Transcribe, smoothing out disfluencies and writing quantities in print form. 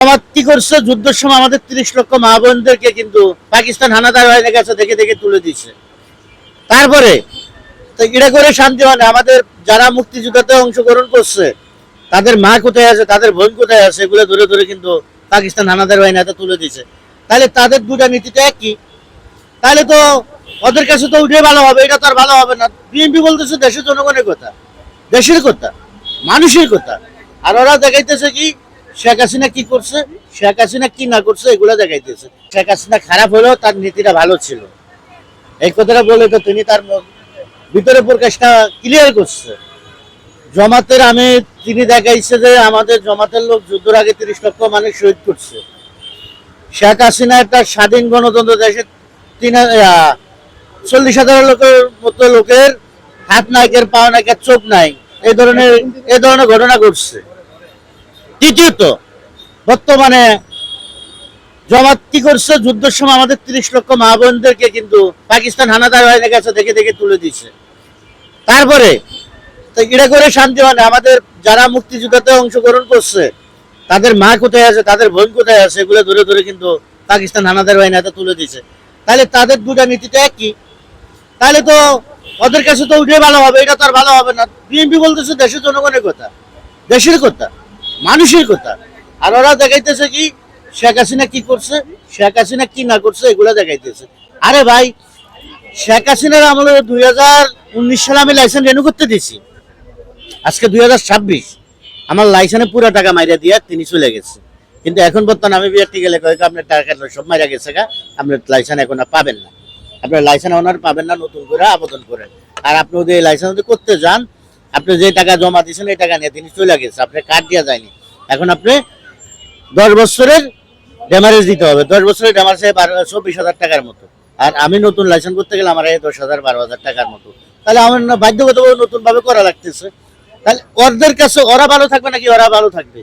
জমাত কি করছে, যুদ্ধের সময় আমাদের ৩০ লক্ষ মা বোনদেরকে কিন্তু পাকিস্তান হানাদার হয়ে গেছে, দেখে দেখে তুলে দিচ্ছে। তারপরে তো এটা করে শান্তি হয় না। আমাদের যারা মুক্তিযুদ্ধে অংশগ্রহণ করছে তাদের মা কোথায় আছে, তাদের বোন কোথায় আছে, এগুলো ধরে ধরে কিন্তু পাকিস্তান হানাদার বাহিনীতে তুলে দিচ্ছে। তাহলে তাদের দুটা নীতিটা একই। তাহলে তো ওদের কাছে তো উঠে ভালো হবে, এটা তো আর ভালো হবে না। বিএনপি বলতেছে দেশের জনগণের কথা, দেশের কথা, মানুষের কথা। আর ওরা দেখাইতেছে কি শেখ হাসিনা কি করছে, শেখ হাসিনা কি না করছে, এগুলো দেখাইতেছে। শেখ হাসিনা খারাপ হলেও তার নীতিটা ভালো ছিল, এই কথাটা বলে তো তিনি তার ভিতরে প্রকাশটা ক্লিয়ার করছে। জমাতের আমি তিনি দেখাইছে যে আমাদের জমাতের লোক যুদ্ধের আগে ৩০ লক্ষ মানুষ শহীদ করছে। শেখ হাসিনা একটা স্বাধীন গণতন্ত্র দেশে 40,000 লোকের মতো লোকের হাত নায়কের পা নায়কের চোখ নাই, এই ধরনের ঘটনা ঘটছে। দ্বিতীয়ত, বর্তমানে জমাত কি করছে, যুদ্ধের সময় আমাদের ৩০ লক্ষ মা বোনদেরকে কিন্তু পাকিস্তান হানাদার হয়ে গেছে, দেখে দেখে তুলে দিচ্ছে। তারপরে তো এটা করে শান্তি হয় না। আমাদের যারা মুক্তিযুদ্ধে অংশগ্রহণ করছে তাদের মা কোথায় আছে, তাদের বোন কোথায় আছে, এগুলো ধরে ধরে কিন্তু পাকিস্তান হানাদার বাহিনীতে তুলে দিচ্ছে। তাহলে তাদের দুটা নীতিটা একই। তাহলে তো ওদের কাছে তো উঠে ভালো হবে, এটা তো আর ভালো হবে না। বিএনপি বলতেছে দেশের জনগণের কথা, দেশের কথা, মানুষের কথা। আর ওরা দেখাইতেছে কি শেখ হাসিনা কি করছে, শেখ হাসিনা কি না করছে, এগুলো দেখাইতেছে। আরে ভাই, শেখ হাসিনার আমলে 2019 সালে আমি লাইসেন্স রেনু করতে দিছি, আজকে 2026, আমার লাইসেন্সে পুরো টাকা মাইরা দিয়ে তিনি চলে গেছে। কিন্তু এখন বর্তমানে আমি বিআরটি গেলে আপনার টাকা সব মাইরা গেছে গা, আপনার লাইসেন্স এখন আর পাবেন না, আপনার লাইসেন্স ওনার পাবেন না, নতুন করে আবেদন করেন। আর আপনি যদি এই লাইসেন্স যদি করতে যান, আপনি যে টাকা জমা দিয়েছেন এই টাকা নিয়ে তিনি চলে গেছে, আপনার কার্ড দেওয়া যায়নি। এখন আপনি 10 বছরের ড্যামারেজ দিতে হবে, 10 বছরের ড্যামারেজ 24,000 টাকার মতো। আর আমি নতুন লাইসেন্স করতে গেলে আমার 10,000 12,000 টাকার মতো। তাহলে আমার বাধ্যগতভাবে নতুন ভাবে করা লাগতেছে। তাহলে ওদের কাছে ওরা ভালো থাকবে নাকি ওরা ভালো থাকবে?